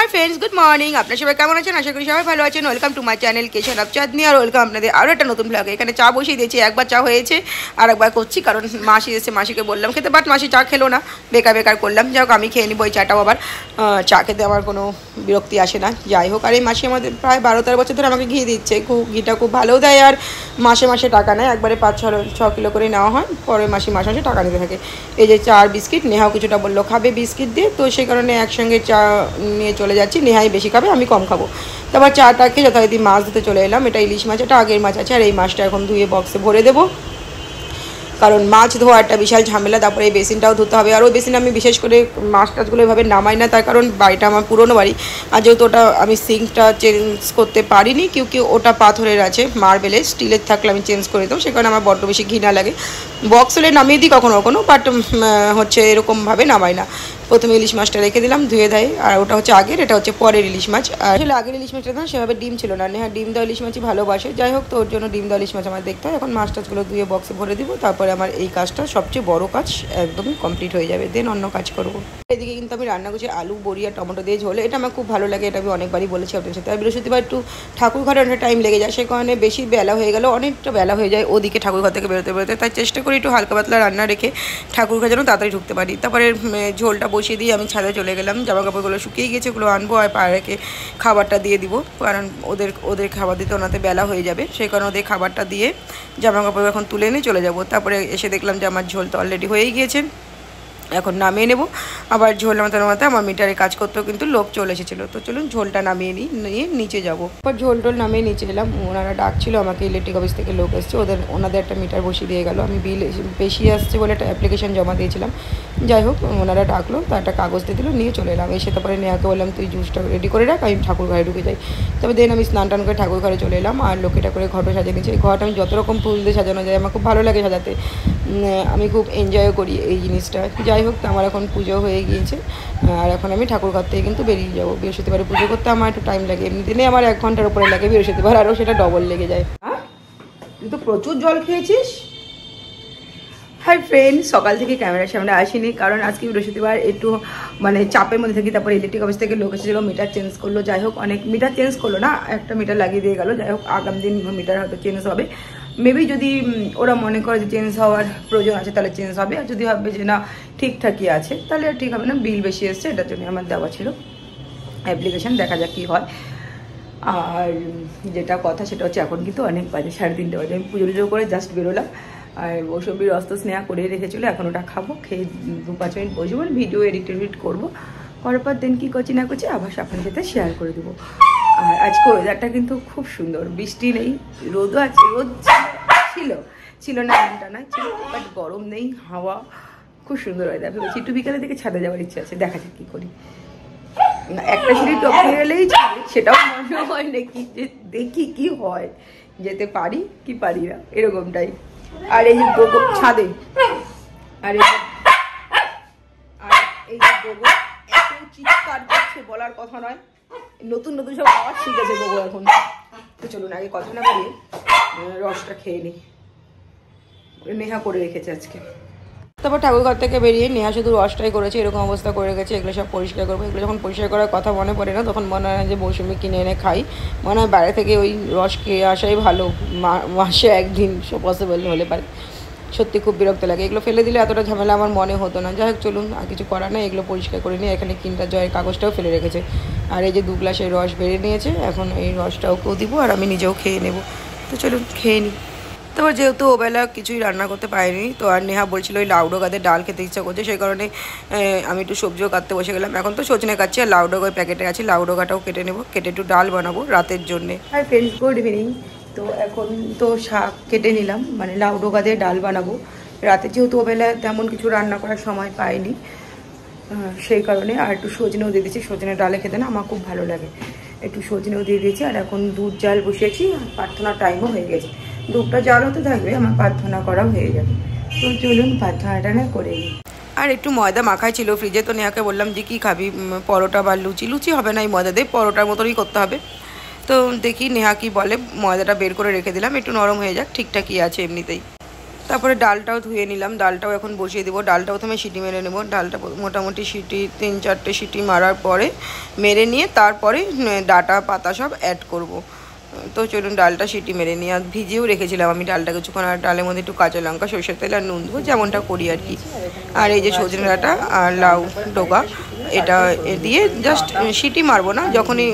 Hi friends good morning अपना सबाई केमन आছেন आशा करी सबाई ভালো আছেন welcome to my channel kitchen of Chandni আর ওয়েলকাম আপনাদের আরো একটা নতুন ব্লগে এখানে চা বসিয়ে দিয়েছি একবার চা হয়েছে আর একবার করছি কারণ মাসি এসে মাসিকে বললাম খেতে বাট মাসি চা খেলো না বেকার বেকার করলাম যাই হোক আমি খেয়ে নিব ওই চাটাও আবার চা খেতে আমার কোনো বিরক্তি আসে না যাই হোক আর এই মাসি আমাদের প্রায় 12-13 বছর ধরে আমাকে ঘি দিচ্ছে ঘিটা খুব ভালো দেয় আর মাসে মাসে টাকা নেয় একবারে 5-6 কিলো করে নেওয়া হয় পরে মাসে মাসে টাকা নিতে থাকে এই যে চা আর বিস্কিট নেহাও কিছুটা বললো খাবে বিস্কিট দিয়ে তো সেই কারণে একসঙ্গে চা নিয়ে চলে যাচ্ছি নেহাই বেশি খাবে আমি কম খাবো তারপর চাটাকে যথারীতি মাছ ধুতে চলে এলাম এটা ইলিশ মাছ এটা আগের মাছ আছে আর এই মাছটা এখন ধুয়ে বক্সে ভরে দেবো কারণ মাছ ধোয়া একটা বিশাল ঝামেলা তারপরে এই বেসিনটাও ধুতে হবে আর ওই বেসিনে আমি বিশেষ করে মাছ টাছগুলো এভাবে নামাই না তার কারণ বাড়িটা আমার পুরনো বাড়ি আর যেহেতু ওটা আমি সিঙ্কটা চেঞ্জ করতে পারিনি কিউকি ওটা পাথরের আছে মার্বেলের স্টিলের থাকলে আমি চেঞ্জ করে দেবো সে কারণে আমার বড্ড বেশি ঘৃণা লাগে বক্স হলে নামিয়ে দিই কখনো কখনো বাট হচ্ছে এরকমভাবে নামাই না প্রথমে ইলিশ মাছটা রেখে দিলাম ধুয়ে দেয় আর ওটা হচ্ছে আগের এটা হচ্ছে পরের ইলিশ মাছ আর আসলে আগের ইলিশ মাছটা না সেভাবে ডিম ছিল না নেহা ডিম দেওয়া ইলিশ মাছই ভালোবাসে যাই হোক তো ওর জন্য ডিম দেওয়া ইলিশ মাছ আমার দেখতে হয় এখন মাছ টাছগুলো ধুয়ে বক্সে ভরে দিব তারপরে আমার এই কাজটা সবচেয়ে বড় কাজ একদমই কমপ্লিট হয়ে যাবে দেন অন্য কাজ করবো এদিকে কিন্তু আমি রান্না করছি আলু বড়ি আর টমেটো দিয়ে ঝোলে এটা আমার খুব ভালো লাগে এটা আমি অনেকবারই বলেছি আপনার সাথে আর বৃহস্পতিবার একটু ঠাকুর ঘরে অনেক টাইম লেগে যায় সে কারণে বেশি বেলা হয়ে গেল অনেকটা বেলা হয়ে যায় ওদিকে ঠাকুর ঘর থেকে বেরোতে বেরোতে তাই চেষ্টা করি একটু হালকা পাতলা রান্না রেখে ঠাকুর ঘর যেন তাড়াতাড়ি ঢুকতে পারি তারপরে ঝোলটা বসিয়ে দিয়ে আমি ছাদে চলে গেলাম জামা কাপড়গুলো শুকিয়ে গেছে ওগুলো আনবো আর পায়রাকে খাবারটা দিয়ে দিব কারণ ওদের খাবার দিতে ওনাতে বেলা হয়ে যাবে সেই কারণে ওদের খাবারটা দিয়ে জামা কাপড় এখন তুলে নিয়ে চলে যাব তারপরে এসে দেখলাম যে আমার ঝোল তো অলরেডি হয়েই গিয়েছে এখন নামিয়ে নেব আবার ঝোল নামাতে আমার মিটারে কাজ করতেও কিন্তু লোক চলে এসেছিলো তো চলুন ঝোলটা নামিয়ে নিয়ে নিচে যাবো এবার ঝোল টোল নামিয়ে নিচে এলাম ওনারা ডাকছিল আমাকে ইলেকট্রিক অফিস থেকে লোক এসছে ওনাদের একটা মিটার বসিয়ে দিয়ে গেল আমি বিল বেশি আসছে বলে একটা অ্যাপ্লিকেশন জমা দিয়েছিলাম যাই হোক ওনারা ডাকলো তা একটা কাগজ দিয়ে দিল নিয়ে চলে এলাম এসে তারপরে নেহাকে বললাম তুই জুসটা রেডি করে রাখ আমি ঠাকুর ঘরে ঢুকে যাই তবে দেন আমি স্নান টান করে ঠাকুর ঘরে চলে এলাম আর লোকেটা করে ঘরটা সাজিয়ে নিয়েছি এই ঘরটা আমি যত রকম ফুল দিয়ে সাজানো যায় আমার খুব ভালো লাগে সাজাতে আমি খুব এনজয় করি এই জিনিসটা যাই হোক আমার এখন পুজো হয়ে গিয়েছে আর এখন আমি ঠাকুর ঘর থেকে কিন্তু বেরিয়ে যাবো বৃহস্পতিবারে পুজো করতে আমার একটু টাইম লাগে এমনি দিনে আমার 1 ঘন্টার উপরে লাগে বৃহস্পতিবার আরও সেটা ডবল লেগে যায় হ্যাঁ তুই তো প্রচুর জল খেয়েছিস হাই ফ্রেন্ড সকাল থেকে ক্যামেরার সামনে আসিনি কারণ আজকে বৃহস্পতিবার একটু মানে চাপের মধ্যে থাকি তারপর ইলেকট্রিক অফিস থেকে লোক এসেছিলো মিটার চেঞ্জ করলো যাই হোক অনেক মিটার চেঞ্জ করলো না একটা মিটার লাগিয়ে দিয়ে গেলো যাই হোক আগামী দিন মিটার হয়তো চেঞ্জ হবে মেবি যদি ওরা মনে করে যে চেঞ্জ হওয়ার প্রয়োজন আছে তাহলে চেঞ্জ হবে আর যদি ভাববে যে না ঠিকঠাকই আছে তাহলে ঠিক হবে না বিল বেশি এসছে এটার জন্য আমার দেওয়া ছিল অ্যাপ্লিকেশন দেখা যাক কী হয় আর যেটা কথা সেটা হচ্ছে এখন কিন্তু অনেক বাজে 3:30 বাজে আমি পুজো করে জাস্ট বেরোলাম আর মৌসুমীর অস্ত স্নেহা করে রেখেছিলো এখন ওটা খাবো খেয়ে 2-5 মিনিট বসবো ভিডিও এডিট করবো করার পর দিন কী করছি না করছি আবার আপনাদের সাথে শেয়ার করে দেবো আর আজকে ওয়েদারটা কিন্তু খুব সুন্দর বৃষ্টি নেই রোদও আছে রোদ ছিল না এমনটা নয় ছিল বাট গরম নেই হাওয়া খুব সুন্দর ওয়েদার ভেবেছি একটু বিকালের দিকে ছাদে যাওয়ার ইচ্ছে আছে দেখা যাক কী করি একটা সিঁড়ি টপকে গেলেই সেটাও মনে হয় নাকি যে দেখি কি হয় যেতে পারি কি পারি না এরকমটাই আর এই যে গোগো ছাদে আর এই যে গোগো এত চিৎকার করছে বলার কথা নয় নতুন সব আওয়াজ শিখেছে গোগো এখন তো চলুন আগে কথা না বলিয়ে রসটা খেয়ে নিই নেহা করে রেখেছে আজকে তারপর ঠাকুরঘর থেকে বেরিয়ে নেহা শুধু রসটাই করেছে এরকম অবস্থা করে গেছে এগুলো সব পরিষ্কার করবো এগুলো যখন পরিষ্কার করার কথা মনে পড়ে না তখন মনে হয় যে মৌসুমি কিনে এনে খাই মনে হয় বাইরে থেকে ওই রস খেয়ে আসাই ভালো মাসে একদিন সব পসিবল হলে পারে সত্যি খুব বিরক্ত লাগে এগুলো ফেলে দিলে এতটা ঝামেলা আমার মনে হতো না যাই হোক চলুন আর কিছু করার নেই এগুলো পরিষ্কার করে নিয়ে এখানে কিনটা জয়ের কাগজটাও ফেলে রেখেছে আর এই যে 2 গ্লাসের রস বেড়ে নিয়েছে এখন এই রসটাও কেউ দিব আর আমি নিজেও খেয়ে নেব তো চলুন খেয়ে নিই তারপর যেহেতু ওবেলা কিছুই রান্না করতে পারিনি তো আর নেহা বলছিল ওই লাউ ডোগাদের ডাল খেতে ইচ্ছা করছে সেই কারণে আমি একটু সবজিও কাটতে বসে গেলাম এখন তো সজনে কাটছি আর লাউ ডোগা ওই প্যাকেটে আছে লাউ ডোগাটাও কেটে নেবো কেটে একটু ডাল বানাবো রাতের জন্যে হাই ফ্রেন্ডস গুড ইভিনিং তো এখন তো শাক কেটে নিলাম মানে লাউ ডোগা দিয়ে ডাল বানাবো রাতে যেহেতু ওবেলা তেমন কিছু রান্না করার সময় পাইনি সেই কারণে আর একটু সজনেও দিয়ে দিয়েছি সজনে ডালে খেতে না আমার খুব ভালো লাগে একটু সজনেও দিয়ে দিয়েছি আর এখন দুধ জাল বসিয়েছি আর প্রার্থনার টাইমও হয়ে গেছে দুধটা জাল হতে থাকবে আমার প্রার্থনা করাও হয়ে যাবে তো চলুন প্রার্থনাটা না করে নিই আর একটু ময়দা মাখাই ছিল ফ্রিজে তো নেহাকে বললাম যে কী খাবি পরোটা বা লুচি হবে না এই ময়দা দিয়ে পরোটার মতনই করতে হবে তো দেখি নেহা কি বলে ময়দাটা বের করে রেখে দিলাম একটু নরম হয়ে যাক ঠিকঠাকই আছে এমনিতেই তারপরে ডালটাও ধুয়ে নিলাম, ডালটাও এখন বসিয়ে দেবো। ডালটা প্রথমে সিটি মেরে নেবো। ডালটা মোটামুটি সিটি 3-4টে সিটি মারার পরে মেরে নিয়ে তারপরে ডাটা পাতা সব অ্যাড করব। তো চলুন ডালটা সিটি মেরে নিয়ে, আর ভিজিয়েও রেখেছিলাম আমি ডালটা কিছুক্ষণ। আর ডালের মধ্যে একটু কাঁচা লঙ্কা, সরষের তেল আর নুন দেবো, যেমনটা করি আর কি। আর এই যে সজনে ডাঁটা আর লাউ ডোগা, এটা দিয়ে জাস্ট সিটি মারবো না, যখনই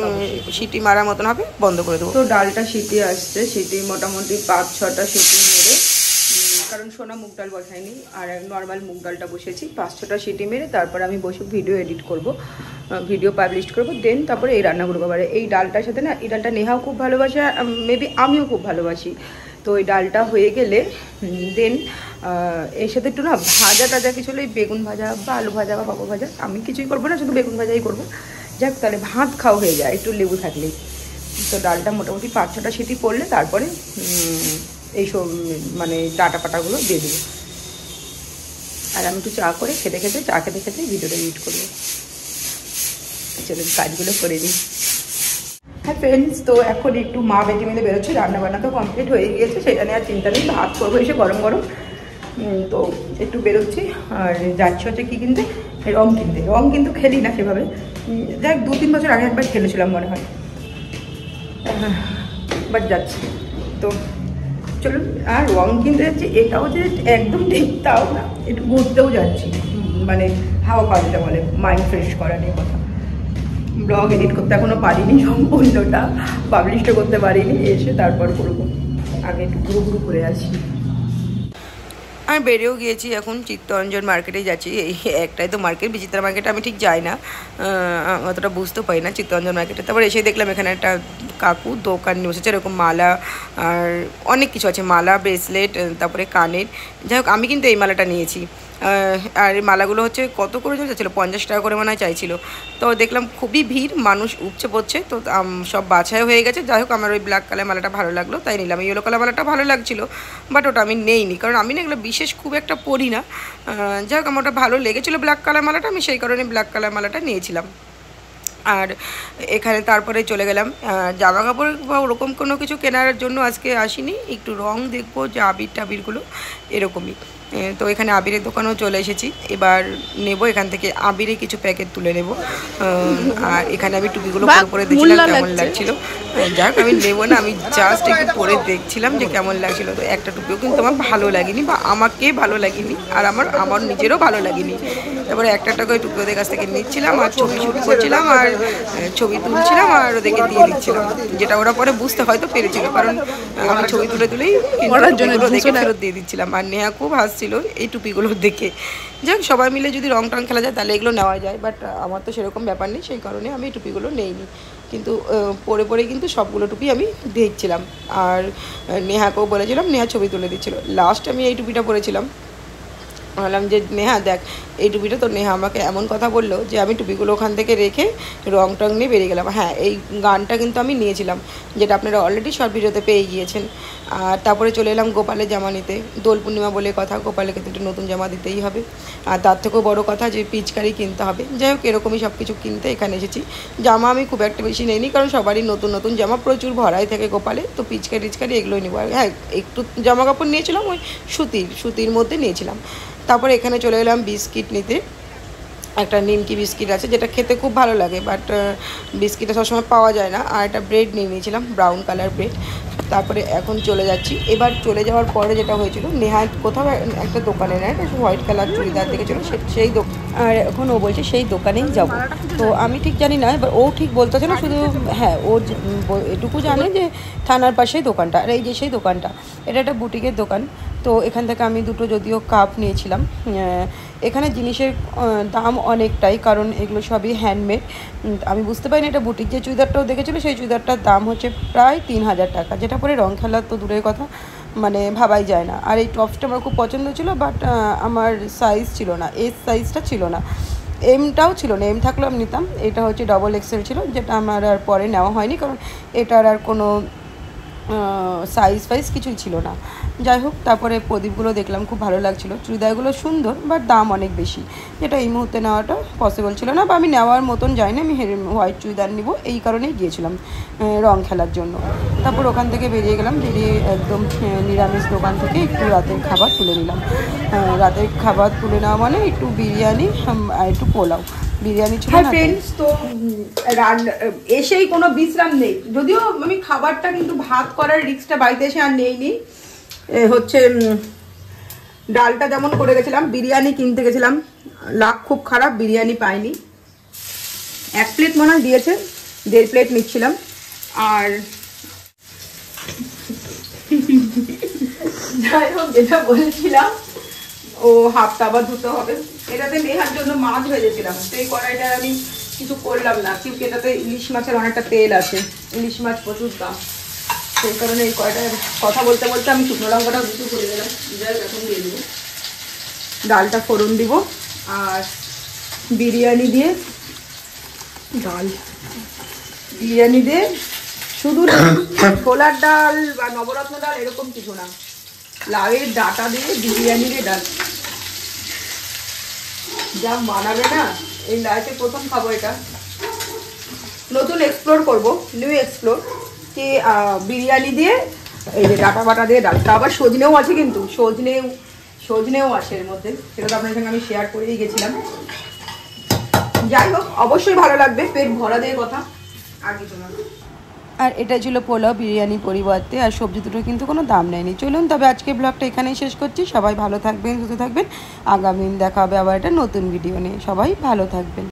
সিটি মারার মতন হবে বন্ধ করে দেবো। তো ডালটা সিটি আসছে, সিটি মোটামুটি 5-6টা সিটি মেরে, কারণ সোনা মুগ ডাল বসাইনি, আর নর্মাল মুগ ডালটা বসেছি। 5-6টা সিটি মেরে তারপর আমি বসে ভিডিও এডিট করব, ভিডিও পাবলিশ করবো, দেন তারপরে এই রান্না করবো। এবারে এই ডালটার সাথে না, এই ডালটা নেহাও খুব ভালোবাসে, মেবি আমিও খুব ভালোবাসি। তো এই ডালটা হয়ে গেলে দেন এর সাথে একটু না ভাজা টাজা কিছু হলে, বেগুন ভাজা বা আলু ভাজা বা পাপড় ভাজা, আমি কিছুই করবো না, শুধু বেগুন ভাজাই করবো। যাক, তাহলে ভাত খাওয়া হয়ে যায় একটু লেবু থাকলেই। তো ডালটা মোটামুটি 5-6টা সিটি পড়লে তারপরে এইসব মানে ডাটা পাটাগুলো দিয়ে দেবো। আর আমি একটু চা করে খেতে খেতে ভিডিওটা এডিট করবো। চলুন কাজগুলো করে দিই। হ্যাঁ ফ্রেন্ডস, তো এখন একটু মা বেটি মিলে বেরোচ্ছে, রান্নাবান্না তো কমপ্লিট হয়ে গিয়েছে, সেটা নিয়ে আর চিন্তা নেই। ভাত করবো এসে গরম গরম। তো একটু বেরোচ্ছি, আর যাচ্ছি হচ্ছে কী কিনতে, রং কিনতে। রং কিন্তু খেলি না সেভাবে, দেখ 2-3 বছর আগে একবার খেলেছিলাম মনে হয়, বাট যাচ্ছি। তো চলুন, আর রং কিনতে যাচ্ছি, এটাও যে একদম ঠিক তাও না, একটু ঘুরতেও যাচ্ছি, মানে হাওয়া খাওয়া যেটা বলে, মাইন্ড ফ্রেশ করা নিয়ে কথা। ব্লগ এডিট করতে এখনও পারিনি, সম্পূর্ণটা পাবলিশটা করতে পারিনি, এসে তারপর করবো। আগে একটু ঘুরু করে আসি। আমি বেরিয়েও গিয়েছি, এখন চিত্তরঞ্জন মার্কেটে যাচ্ছি। এই একটাই তো মার্কেট, বিচিত্রা মার্কেটে আমি ঠিক যাই না, অতটা বুঝতে পারি না চিত্তরঞ্জন মার্কেটে। তারপর এসে দেখলাম এখানে একটা কাকু দোকান নিয়ে বসেছে, এরকম মালা আর অনেক কিছু আছে, মালা, ব্রেসলেট, তারপরে কানের। যাই হোক, আমি কিন্তু এই মালাটা নিয়েছি। আর এই মালাগুলো হচ্ছে কত করে চাইছিলো, 50 টাকা করে মনে হয় চাইছিলো। তো দেখলাম খুবই ভিড়, মানুষ উপচে পড়ছে, তো সব বাছাই হয়ে গেছে। যাই হোক, আমার ওই ব্ল্যাক কালার মালাটা ভালো লাগলো, তাই নিলাম। ইয়েলো কালার মালাটা ভালো লাগছিলো, বাট ওটা আমি নেইনি, কারণ আমি না এগুলো বিশেষ খুব একটা পরি না। যাই হোক, আমার ওটা ভালো লেগেছিলো ব্ল্যাক কালার মালাটা, আমি সেই কারণে ব্ল্যাক কালার মালাটা নিয়েছিলাম। আর এখানে তারপরে চলে গেলাম, জামা কাপড় বা ওরকম কোনো কিছু কেনার জন্য আজকে আসিনি, একটু রং দেখবো, যে আবির টাবিরগুলো এরকমই। তো এখানে আবিরের দোকানেও চলে এসেছি, এবার নেব এখান থেকে আবিরে কিছু প্যাকেট তুলে নেব। আর এখানে আমি টুপিগুলো পরে দেখছিলাম কেমন লাগছিলো। যাক, আমি নেবো না, আমি জাস্ট একটু পরে দেখছিলাম যে কেমন লাগছিলো। তো একটা টুপিও কিন্তু আমার ভালো লাগেনি, বা আমাকে ভালো লাগেনি, আর আমার নিজেরও ভালো লাগেনি। তারপরে একটা করে টুপি ওদের কাছ থেকে নিচ্ছিলাম, আর ছবি শুট করছিলাম, আর ছবি তুলছিলাম, আর ওদেরকে দিয়ে দিচ্ছিলাম, যেটা ওরা পরে বুঝতে হয়তো পেরেছিল, কারণ আমি ছবি তুলেই দেখে ফেরত দিয়ে দিচ্ছিলাম। আর নেহা খুব হাসছিল এই টুপিগুলো দেখে। যাক, সবাই মিলে যদি রং টং খেলা যায় তাহলে এগুলো নেওয়া যায়, বাট আমার তো সেরকম ব্যাপার নেই, সেই কারণে আমি এই টুপিগুলো নেইনি। কিন্তু পরে কিন্তু সবগুলো টুপি আমি দেখছিলাম, আর নেহাকেও বলেছিলাম, নেহা ছবি তুলে দিচ্ছিলো। লাস্ট আমি এই টুপিটা পরেছিলাম, বললাম যে নেহা দেখ এই টুপিটা, তো নেহা আমাকে এমন কথা বললো যে আমি টুপিগুলো ওখান থেকে রেখে রং টং নিয়ে বেরিয়ে গেলাম। হ্যাঁ, এই গানটা কিন্তু আমি নিয়েছিলাম, যেটা আপনারা অলরেডি শর্ট ভিডিওতে পেয়ে গিয়েছেন। আর তারপরে চলে এলাম গোপালের জামা নিতে। দোল পূর্ণিমা বলে কথা, গোপালকে তো নতুন জামা দিতেই হবে, আর তার থেকেও বড়ো কথা যে পিচকারি কিনতে হবে। যাই হোক, এরকমই সব কিছু কিনতে এখানে এসেছি। জামা আমি খুব একটা বেশি নেইনি, কারণ সবারই নতুন নতুন জামা প্রচুর ভরাই থাকে গোপালে, তো পিচকারি এগুলোই নেবো। আর হ্যাঁ, একটু জামা কাপড় নিয়েছিলাম, ওই সুতির মধ্যে নিয়েছিলাম। তারপরে এখানে চলে এলাম বিস্কিট নিতে। একটা নিমকি বিস্কিট আছে, যেটা খেতে খুব ভালো লাগে, বাট বিস্কিটটা সবসময় পাওয়া যায় না। আর একটা ব্রেড নিয়ে নিয়েছিলাম, ব্রাউন কালার ব্রেড। তারপরে এখন চলে যাচ্ছি। এবার চলে যাওয়ার পরে যেটা হয়েছিল, নেহা কোথাও একটা দোকানে নেয়, একটা হোয়াইট কালার চুড়িদার দেখেছিল, সেই দোকান, আর এখন ও বলছে সেই দোকানেই যাব। তো আমি ঠিক জানি না, এবার ও ঠিক বলতেছে না, শুধু হ্যাঁ ও এটুকু জানে যে থানার পাশেই দোকানটা, আর এই যে সেই দোকানটা, এটা একটা বুটিকের দোকান। তো এখান থেকে আমি দুটো যদিও কাপ নিয়েছিলাম। এখানে জিনিসের দাম অনেকটাই, কারণ এগুলো সবই হ্যান্ডমেড। আমি বুঝতে পারিনি এটা বুটিক। যে চুড়িদারটাও দেখেছিলো, সেই চুড়িদারটার দাম হচ্ছে প্রায় 3000 টাকা, যেটা পরে রং খেলার তো দূরের কথা, মানে ভাবাই যায় না। আর এই টপসটা আমার খুব পছন্দ ছিল, বাট আমার সাইজ ছিল না, এস সাইজটা ছিল না, এমটাও ছিল না। এম থাকলেও আমি নিতাম। এটা হচ্ছে XXL ছিল, যেটা আমার আর পরে নেওয়া হয়নি, কারণ এটার আর কোনো সাইজ ফাইজ কিছুই ছিল না। যাই হোক, তারপরে প্রদীপগুলো দেখলাম, খুব ভালো লাগছিলো। চুড়িদারগুলো সুন্দর, বাট দাম অনেক বেশি, যেটা এই মুহূর্তে নেওয়াটা পসিবল ছিল না, বা আমি নেওয়ার মতন যাইনি। আমি হোয়াইট চুড়িদার নিব এই কারণেই গিয়েছিলাম, রং খেলার জন্য। তারপর ওখান থেকে বেরিয়ে গেলাম, বেরিয়ে একদম নিরামিষ দোকান থেকে একটু রাতের খাবার তুলে নিলাম। রাতের খাবার তুলে নেওয়া মানে একটু বিরিয়ানি আর একটু পোলাও। বিরিয়ানি ছিল না ফ্রেন্ডস। তো এসেই কোনো বিশ্রাম নেই, যদিও আমি খাবারটা কিন্তু ভাত করার রিস্কটা বাড়িতে এসে আর নেইনি। হচ্ছে ডালটা যেমন করে গেছিলাম, বিরিয়ানি কিনতে গেছিলাম, লাক খুব খারাপ, বিরিয়ানি পাইনি। 1 প্লেট মনে হয় দিয়েছে, 1.5 প্লেট নিচ্ছিলাম। আর যাই হোক, যেটা বলেছিলাম, ও হাফটা আবার ধুতে হবে। এটাতে নেহার জন্য মাছ ভেজেছিলাম, তো এই কড়াইটা আমি কিছু করলাম না, কিন্তু এটাতে ইলিশ মাছের অনেকটা তেল আছে, ইলিশ মাছ প্রচুর দাম, সেই কারণে এই কড়াইটা কথা বলতে বলতে আমি শুকনো লঙ্কাটা দুটো করে দিলাম। এখন দিয়ে দেবো, ডালটা ফোড়ন দিব, আর বিরিয়ানি দিয়ে বিরিয়ানি দিয়ে শুধু ছোলার ডাল বা নবরত্ন ডাল এরকম কিছু না, লাউয়ের ডাটা দিয়ে বিরিয়ানির ডাল যা বানাবে না, এই লাইফে প্রথম খাবো এটা। নতুন এক্সপ্লোর করব, নিউ এক্সপ্লোর, কি বিরিয়ানি দিয়ে এই যে ডাটা বাটা দিয়ে ডালটা। আবার সজনেও আছে, কিন্তু সজনেও আছে এর মধ্যে, সেটা তো আপনার সঙ্গে আমি শেয়ার করেই গেছিলাম। যাই হোক, অবশ্যই ভালো লাগবে, পেট ভরা দিয়ে কথা, আর কিছু না। আর এটা ছিল পোলাও বিরিয়ানি পরিবর্তে, আর সবজি দুটো কিন্তু কোনো দাম নেয়নি। চলুন তবে আজকে ব্লগটা এখানেই শেষ করছি। সবাই ভালো থাকবেন, সুস্থ থাকবেন। আগামী দিন দেখা হবে আবার একটা নতুন ভিডিও নিয়ে। সবাই ভালো থাকবেন।